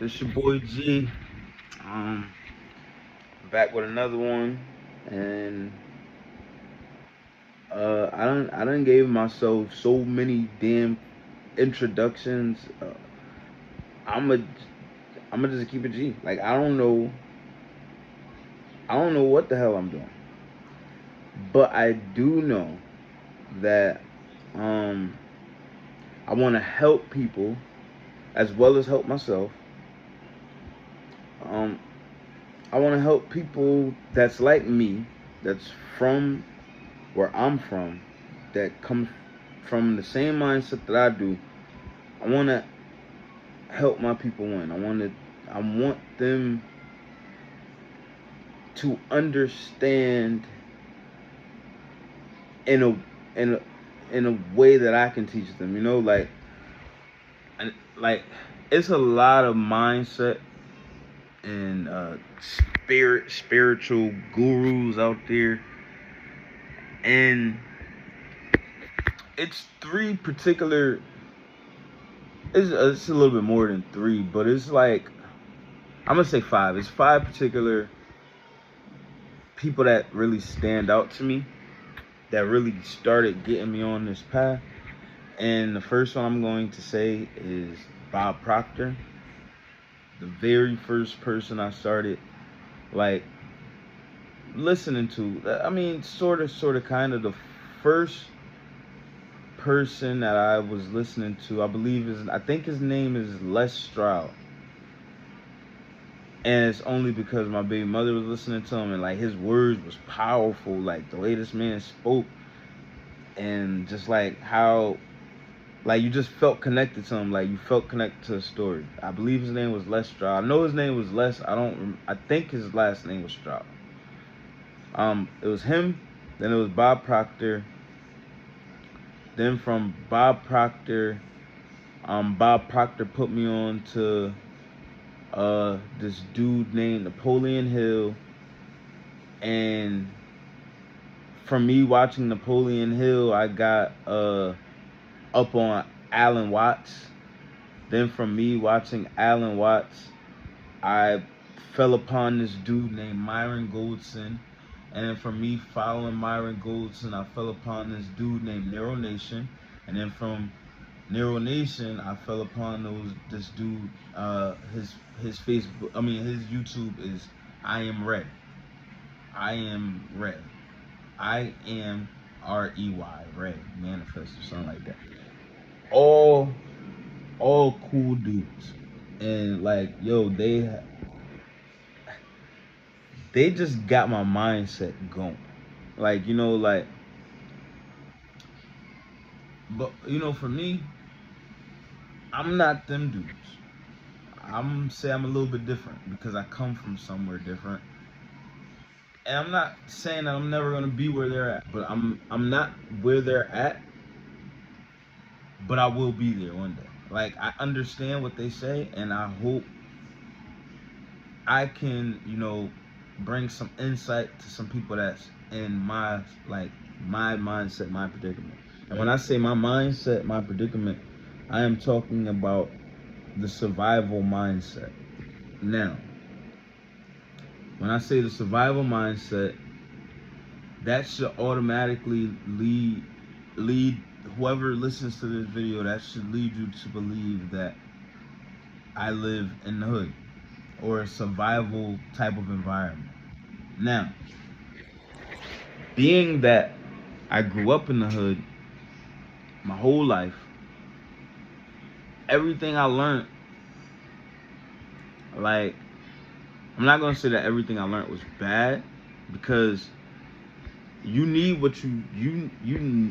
This your boy G. Um, Back with another one, and I done gave myself so many damn introductions. I'm a, I'm gonna just keep it G. Like I don't know what the hell I'm doing, but I do know that um, I want to help people as well as help myself. Um, I want to help people that's like me, that's from where I'm from, that come from the same mindset that I do. I want to help my people win. I want them to understand in a in a in a way that I can teach them. And like it's a lot of mindset and spiritual gurus out there, and it's three particular. It's a little bit more than three, but it's like I'm gonna say five. It's five particular people that really stand out to me, that really started getting me on this path. And the first one I'm going to say is Bob Proctor. The very first person I started like listening to. I mean, sort of, kind of the first person that I was listening to. I think his name is Les Stroud, and it's only because my baby mother was listening to him, and like his words was powerful, like the way this man spoke, and just like how like you just felt connected to him, like you felt connected to the story. I believe his name was Les Stroud. I know his name was Les. I think his last name was Stroud. It was him. Then it was Bob Proctor. Then from Bob Proctor put me on to this dude named Napoleon Hill, and from me watching Napoleon Hill, I got up on Alan Watts. Then from me watching Alan Watts, I fell upon this dude named Myron Goldson. And then from me following Myron Goldson, I fell upon this dude named Nero Nation. And then from Nero Nation, I fell upon this dude. His Facebook, I mean his YouTube is I am red. I am red. I am REY red manifest or something like that. All all cool dudes, and like yo, they just got my mindset going. Like but for me, I'm not them dudes. I'm a little bit different because I come from somewhere different. And I'm not saying that I'm never gonna be where they're at, but I'm not where they're at, but I will be there one day. Like I understand what they say, and I hope I can, bring some insight to some people that's in my mindset, my predicament. And when I say my mindset, my predicament, I am talking about the survival mindset. Now, when I say the survival mindset, that should automatically lead whoever listens to this video, that should lead you to believe that I live in the hood or a survival type of environment. Now, being that I grew up in the hood my whole life, everything I learned, like, I'm not gonna say that everything I learned was bad, because you need what you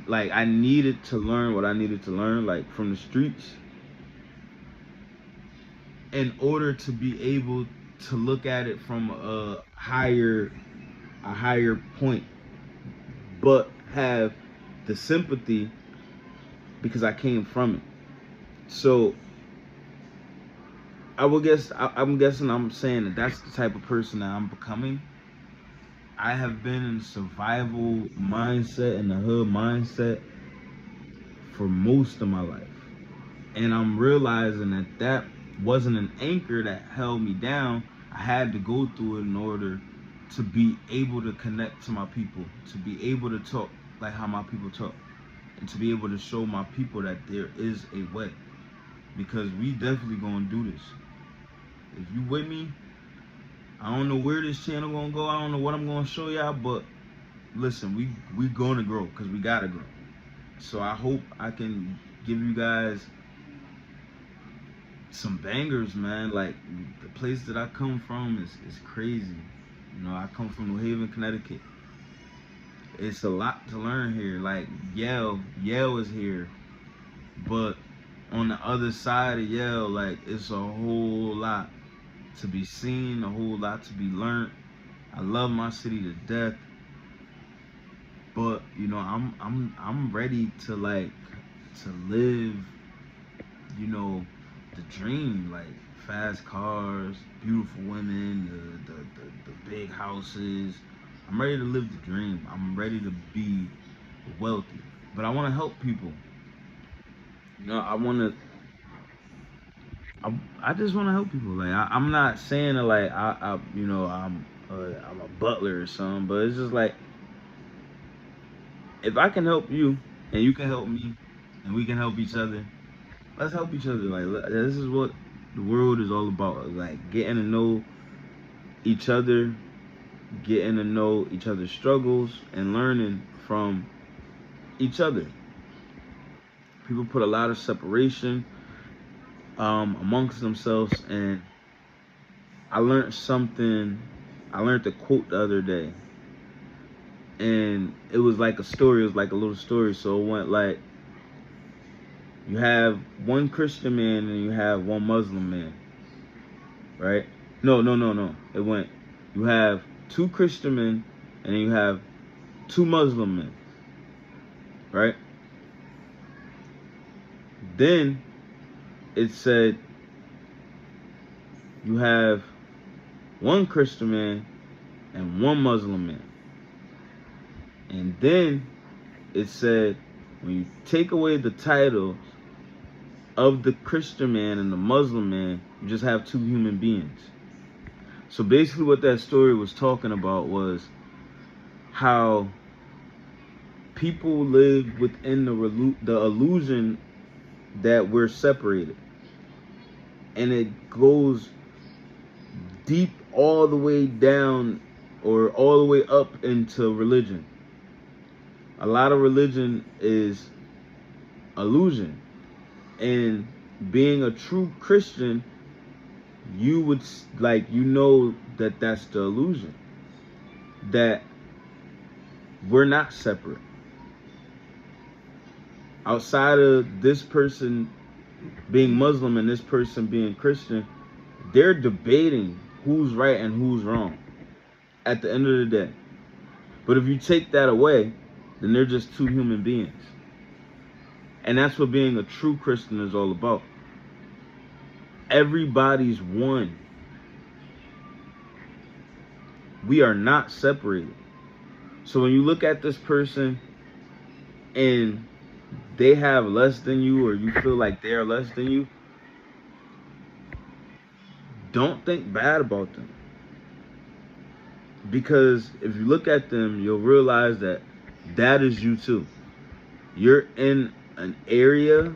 like. I needed to learn what I needed to learn, like from the streets, in order to be able to look at it from a higher point, but have the sympathy because I came from it. So I'm guessing I'm saying that that's the type of person that I'm becoming. I have been in survival mindset, in the hood mindset, for most of my life, and I'm realizing that wasn't an anchor that held me down. I had to go through it in order to be able to connect to my people, to be able to talk like how my people talk, and to be able to show my people that there is a way. Because we definitely gonna do this. If you with me, I don't know where this channel gonna go. I don't know what I'm gonna show y'all, but listen, we gonna grow because we gotta grow. So I hope I can give you guys some bangers, man. Like the place that I come from is crazy. You know, I come from New Haven, Connecticut. It's a lot to learn here. Like Yale is here, but on the other side of Yale, like it's a whole lot to be seen, a whole lot to be learned. I love my city to death, but you know, I'm ready to live, you know, the dream, like fast cars, beautiful women, the big houses. I'm ready to live the dream. I'm ready to be wealthy, but I want to help people. You know, I just want to help people. Like I'm not saying that like you know, I'm a butler or something, but it's just like if I can help you and you can help me and we can help each other, let's help each other. Like this is what the world is all about. Like getting to know each other, getting to know each other's struggles, and learning from each other. People put a lot of separation amongst themselves, and I learned something. I learned a quote the other day, and it was like a story. It was like a little story. So it went like, you have one Christian man and you have one Muslim man, right? No. It went, you have two Christian men and you have two Muslim men, right? Then it said you have one Christian man and one Muslim man. And then it said when you take away the title of the Christian man and the Muslim man, you just have two human beings. So basically what that story was talking about was how people live within the illusion that we're separated. And it goes deep all the way down or all the way up into religion. A lot of religion is illusion. And being a true Christian, you would like, you know, that that's the illusion, that we're not separate. Outside of this person being Muslim and this person being Christian, they're debating who's right and who's wrong at the end of the day. But if you take that away, then they're just two human beings. And that's what being a true Christian is all about. Everybody's one. We are not separated. So when you look at this person and they have less than you, or you feel like they're less than you, don't think bad about them. Because if you look at them, you'll realize that that is you too. You're in an area,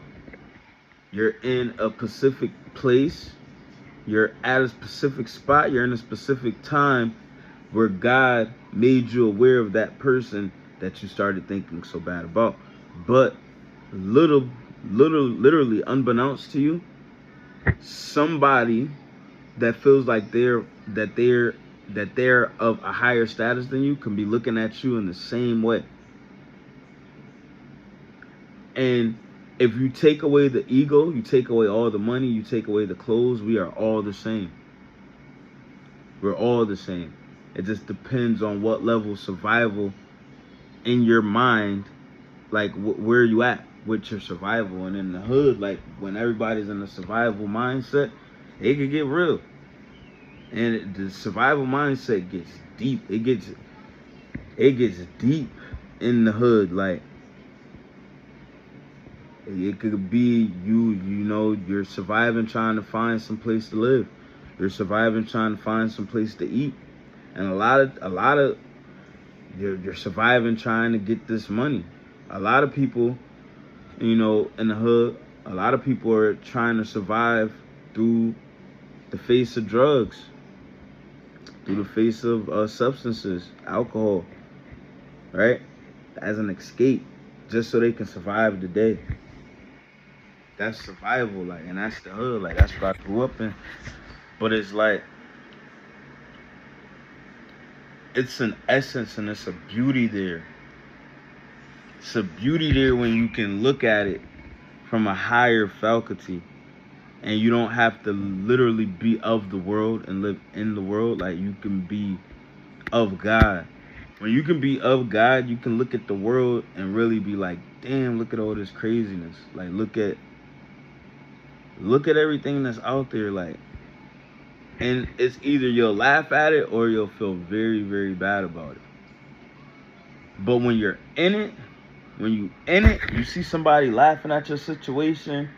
you're in a specific place, you're at a specific spot, you're in a specific time where God made you aware of that person that you started thinking so bad about. But literally unbeknownst to you, somebody that feels like they're of a higher status than you can be looking at you in the same way. And if you take away the ego, you take away all the money, you take away the clothes, we are all the same. We're all the same. It just depends on what level of survival in your mind, like where you at with your survival. And in the hood, like when everybody's in a survival mindset, it could get real. And the survival mindset gets deep. It gets deep in the hood. Like It could be you're surviving trying to find some place to live. You're surviving trying to find some place to eat. And a lot of you're surviving trying to get this money. A lot of people, in the hood, a lot of people are trying to survive through the face of drugs, through the face of substances, alcohol, right? As an escape, just so they can survive the day. That's survival, like, and that's the hood, like, that's what I grew up in. But it's like, it's an essence and it's a beauty there. It's a beauty there when you can look at it from a higher faculty, and you don't have to literally be of the world and live in the world. Like, you can be of God. When you can be of God, you can look at the world and really be like, damn, look at all this craziness. Like, look at everything that's out there. Like, and it's either you'll laugh at it or you'll feel very, very bad about it. But when you're in it, you see somebody laughing at your situation,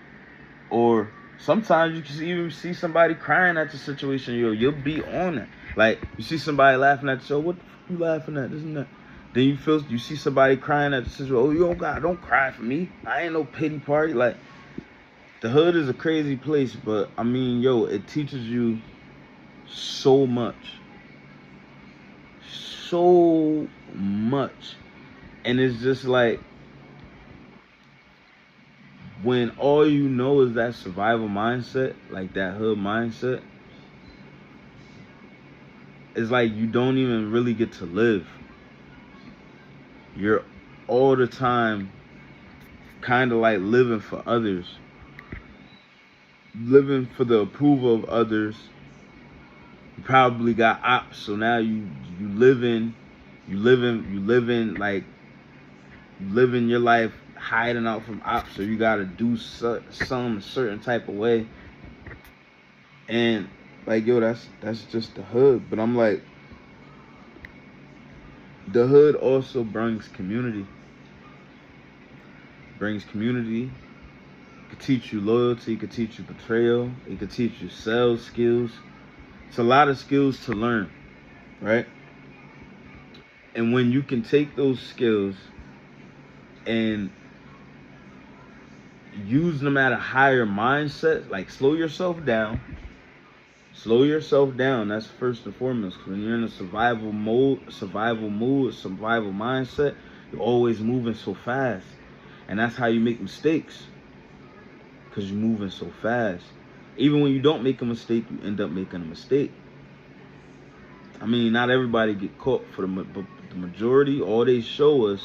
or sometimes you can even see somebody crying at your situation, you'll be on it. Like, you see somebody laughing at you, what the fuck you laughing at, this and that. Then you see somebody crying at the situation, oh, you don't cry for me. I ain't no pity party. Like, the hood is a crazy place, but I mean, it teaches you so much. So much. And it's just like, when all you know is that survival mindset, like that hood mindset, it's like you don't even really get to live. You're all the time kind of like living for others, living for the approval of others. You probably got ops, so now you live in your life hiding out from ops, so you gotta do some certain type of way. And like, that's just the hood. But I'm like, the hood also brings community. It could teach you loyalty, it could teach you betrayal, it could teach you sales skills. It's a lot of skills to learn, right? And when you can take those skills and use them at a higher mindset, like slow yourself down. That's first and foremost. When you're in a survival mindset, you're always moving so fast. And that's how you make mistakes, because you're moving so fast. Even when you don't make a mistake, you end up making a mistake. I mean, not everybody get caught. For the majority, all they show us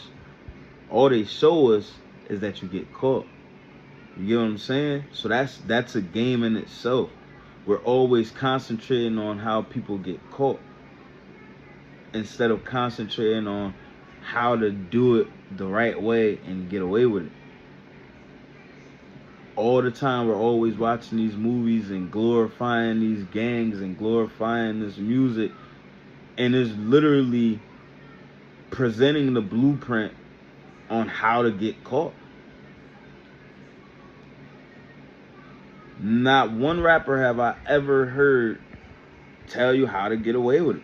is that you get caught. You get what I'm saying? So that's a game in itself. We're always concentrating on how people get caught, instead of concentrating on how to do it the right way and get away with it. All the time we're always watching these movies and glorifying these gangs and glorifying this music, and it's literally presenting the blueprint on how to get caught. Not one rapper have I ever heard tell you how to get away with it,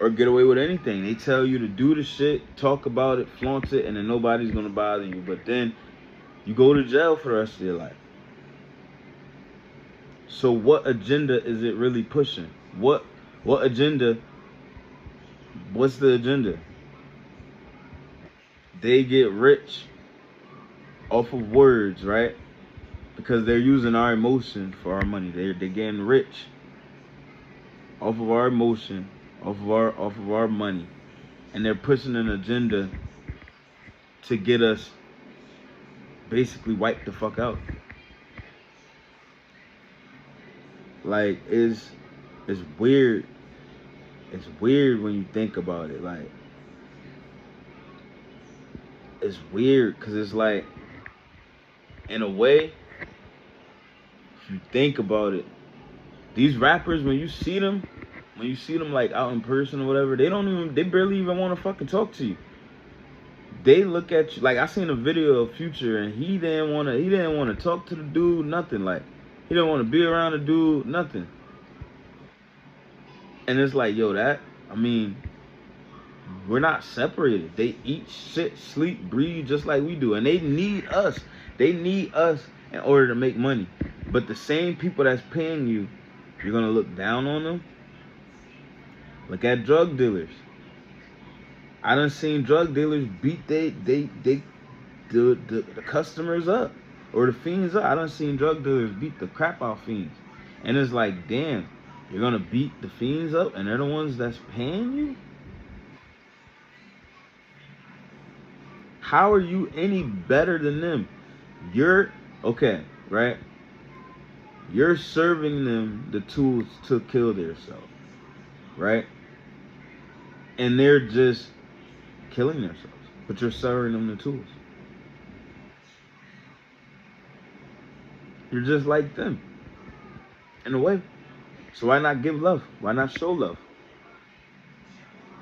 or get away with anything. They tell you to do the shit, talk about it, flaunt it, and then nobody's gonna bother you. But then you go to jail for the rest of your life. So what agenda is it really pushing? What agenda? What's the agenda? They get rich off of words, right? Because they're using our emotion for our money. They're getting rich off of our emotion, off of our money, and they're pushing an agenda to get us basically wiped the fuck out. Like, it's weird. It's weird when you think about it. Like, it's weird because it's like, in a way, if you think about it, these rappers, when you see them like out in person or whatever, they barely even want to fucking talk to you. they look at you like I seen a video of Future and he didn't wanna talk to the dude, nothing. Like he didn't want to be around the dude, nothing. And it's like, yo, I mean, we're not separated. They eat, shit, sleep, breathe just like we do. And they need us. They need us in order to make money. But the same people that's paying you, you're going to look down on them? Look at drug dealers. I done seen drug dealers beat the customers up. Or the fiends up. I done seen drug dealers beat the crap out fiends. And it's like, damn, you're going to beat the fiends up and they're the ones that's paying you? How are you any better than them? You're, okay, right? You're serving them the tools to kill themselves, right? And they're just killing themselves, but you're serving them the tools. You're just like them, in a way. So why not give love? Why not show love?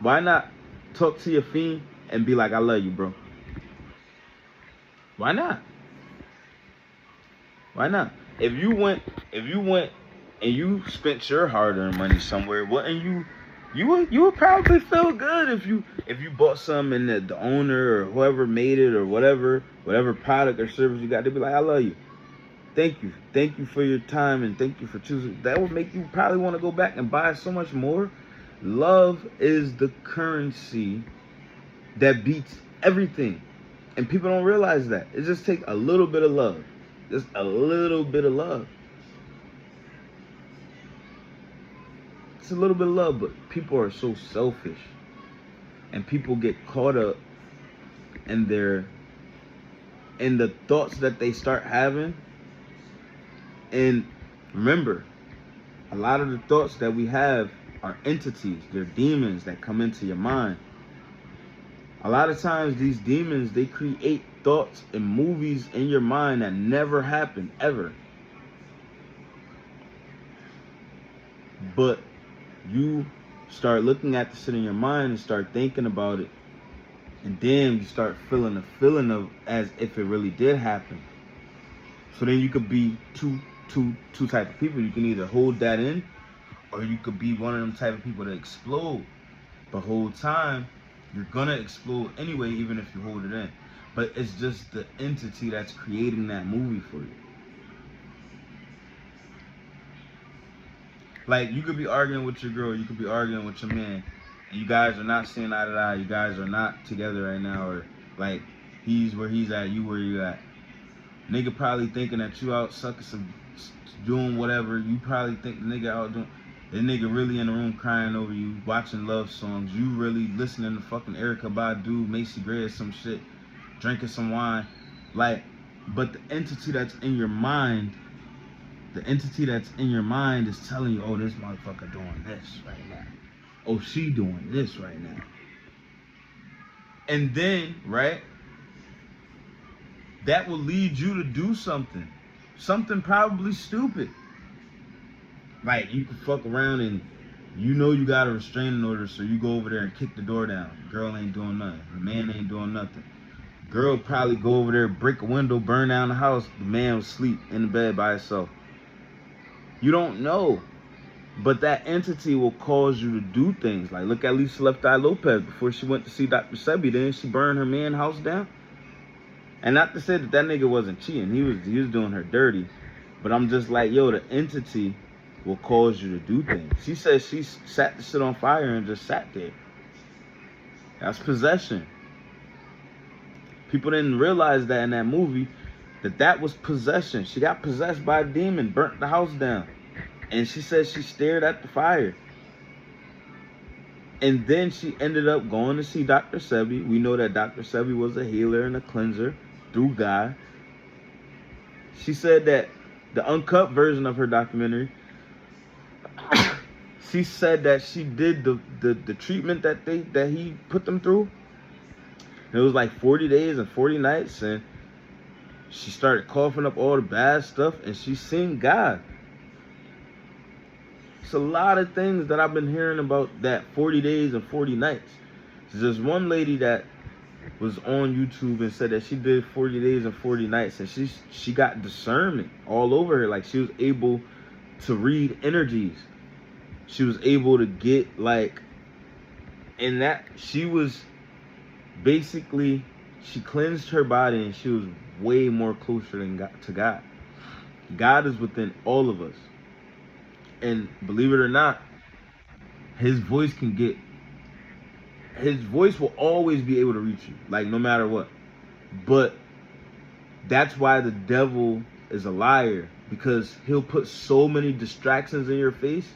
Why not talk to your fiend and be like, I love you, bro? Why not? Why not? If you went and you spent your hard-earned money somewhere, wouldn't you would probably feel good if you bought some and the owner or whoever made it or whatever product or service you got, to be like, I love you. Thank you for your time and thank you for choosing. That would make you probably want to go back and buy so much more. Love is the currency that beats everything. And people don't realize that. It just takes a little bit of love. Just a little bit of love. It's a little bit of love, but people are so selfish. And people get caught up in the thoughts that they start having. And remember, a lot of the thoughts that we have are entities. They're demons that come into your mind. A lot of times these demons, they create thoughts and movies in your mind that never happened, ever. But you start looking at the shit in your mind and start thinking about it. And then you start feeling the feeling of as if it really did happen. So then you could be two type of people. You can either hold that in, or you could be one of them type of people that explode. The whole time, you're gonna explode anyway, even if you hold it in. But it's just the entity that's creating that movie for you. Like, you could be arguing with your girl, you could be arguing with your man, and you guys are not seeing eye to eye, you guys are not together right now, or like, he's where he's at, you where you at. Nigga probably thinking that you out sucking some, doing whatever. You probably think the nigga out doing, the nigga really in the room crying over you, watching love songs. You really listening to fucking Erykah Badu, Macy Gray or some shit, drinking some wine. Like, but the entity that's in your mind, is telling you, oh, this motherfucker doing this right now. Oh, she doing this right now. And then, right, that will lead you to do something probably stupid. Like, you can fuck around and you know you got a restraining order, so you go over there and kick the door down. Girl ain't doing nothing. The man ain't doing nothing. Girl probably go over there, break a window, burn down the house. The man was asleep in the bed by himself. You don't know. But that entity will cause you to do things. Like, look at Lisa Left Eye Lopez. Before she went to see Dr. Sebi, then she burned her man's house down. And not to say that nigga wasn't cheating. He was doing her dirty. But I'm just like, yo, the entity will cause you to do things. She said she sat the shit on fire and just sat there. That's possession. People didn't realize that in that movie, that was possession. She got possessed by a demon, burnt the house down. And she said she stared at the fire. And then she ended up going to see Dr. Sebi. We know that Dr. Sebi was a healer and a cleanser through God. She said that the uncut version of her documentary, she said that she did the treatment that he put them through. It was like 40 days and 40 nights, and she started coughing up all the bad stuff, and she seen God. It's a lot of things that I've been hearing about that 40 days and 40 nights. There's one lady that was on YouTube and said that she did 40 days and 40 nights, and she got discernment all over her. Like, she was able to read energies. She was able to get, like, and that she was basically, she cleansed her body, and she was way more closer to God. God is within all of us. And believe it or not, his voice will always be able to reach you, like, no matter what. But that's why the devil is a liar, because he'll put so many distractions in your face,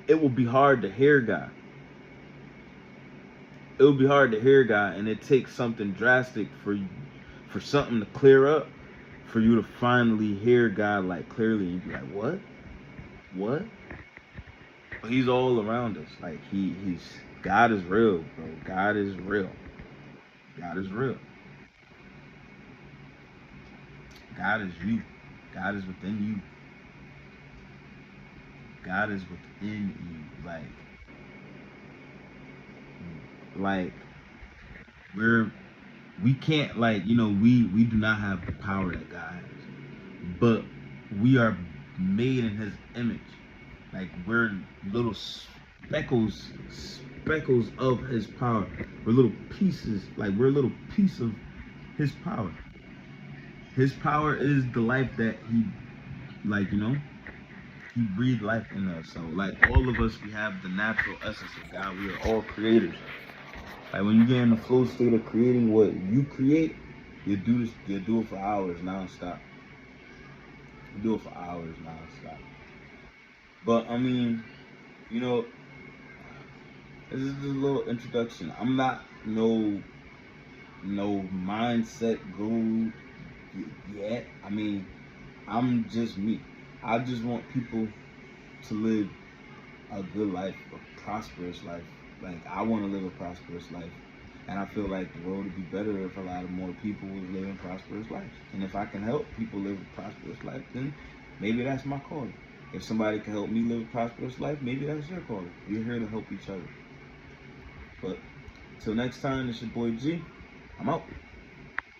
it will be hard to hear God. It will be hard to hear God, and it takes something drastic for something to clear up, for you to finally hear God, like, clearly. You'd be like, what? But he's all around us. Like, he's God is real, bro. God is real. God is real. God is you. God is within you. God is within you. Like we can't, like, we do not have the power that God has, but we are made in his image. Like, we're little speckles of his power. We're little pieces. Like, we're a little piece of his power. His power is the life that he, like, he breathed life in us. So, like, all of us, we have the natural essence of God. We are all creators. Like, when you get in the flow state of creating what you create, you do it for hours nonstop. You do it for hours nonstop. But I mean, this is just a little introduction. I'm not no mindset guru yet. I mean, I'm just me. I just want people to live a good life, a prosperous life. Like, I want to live a prosperous life. And I feel like the world would be better if a lot of more people was living prosperous lives. And if I can help people live a prosperous life, then maybe that's my calling. If somebody can help me live a prosperous life, maybe that's your calling. We're here to help each other. But till next time, it's your boy G. I'm out.